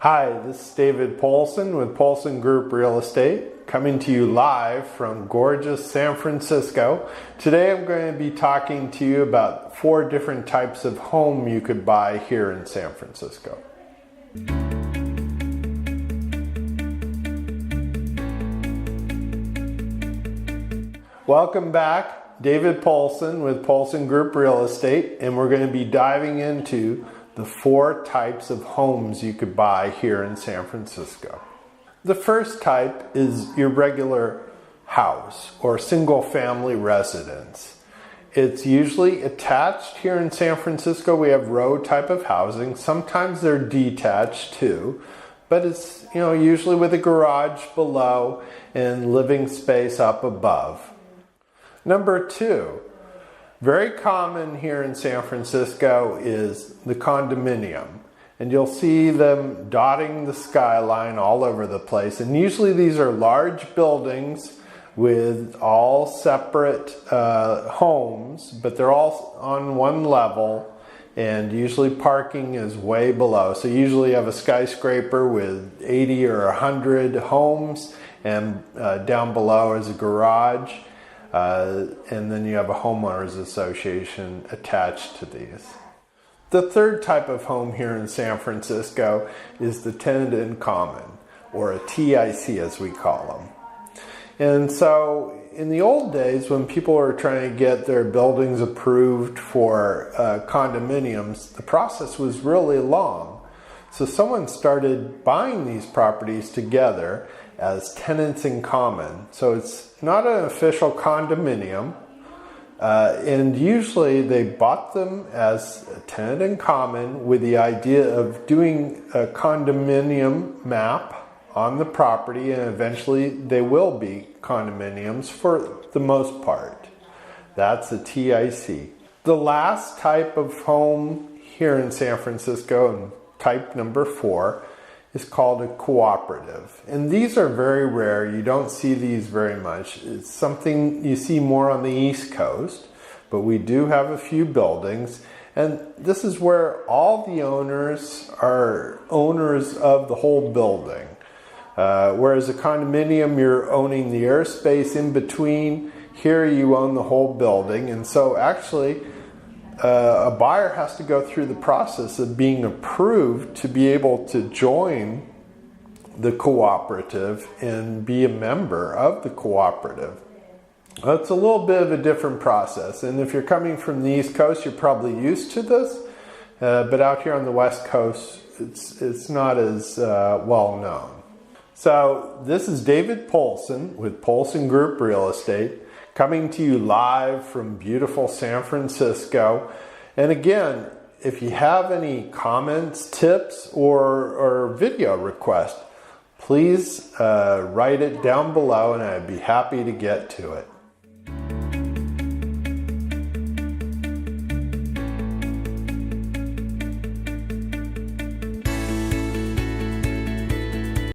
Hi, this is David Poulsen with Poulsen Group Real Estate, coming to you live from gorgeous San Francisco. Today I'm going to be talking to you about 4 different types of home you could buy here in San Francisco. Welcome back, David Poulsen with Poulsen Group Real Estate, and we're going to be diving into the 4 types of homes you could buy here in San Francisco. The first type is your regular house or single family residence. It's usually attached here in San Francisco. We have row type of housing. Sometimes they're detached too, but it's usually with a garage below and living space up above. Number 2, very common here in San Francisco is the condominium. And you'll see them dotting the skyline all over the place. And usually these are large buildings with all separate homes, but they're all on one level, and usually parking is way below. So usually you have a skyscraper with 80 or 100 homes, and down below is a garage. And then you have a homeowners association attached to these. The third type of home here in San Francisco is the tenant in common, or a TIC as we call them. And so in the old days, when people were trying to get their buildings approved for condominiums, the process was really long. So someone started buying these properties together as tenants in common. So it's not an official condominium, and usually they bought them as a tenant in common with the idea of doing a condominium map on the property, and eventually they will be condominiums for the most part. That's a TIC. The last type of home here in San Francisco, and type number 4, is called a cooperative. And these are very rare. You don't see these very much. It's something you see more on the East Coast, but we do have a few buildings. And this is where all the owners are owners of the whole building. Whereas a condominium, you're owning the airspace in between. Here you own the whole building. And so actually, a buyer has to go through the process of being approved to be able to join the cooperative and be a member of the cooperative. It's a little bit of a different process, and if you're coming from the East Coast, you're probably used to this, but out here on the West Coast, it's not as well known. So this is David Poulsen with Poulsen Group Real Estate, coming to you live from beautiful San Francisco. And again, if you have any comments, tips, or video requests, please write it down below and I'd be happy to get to it.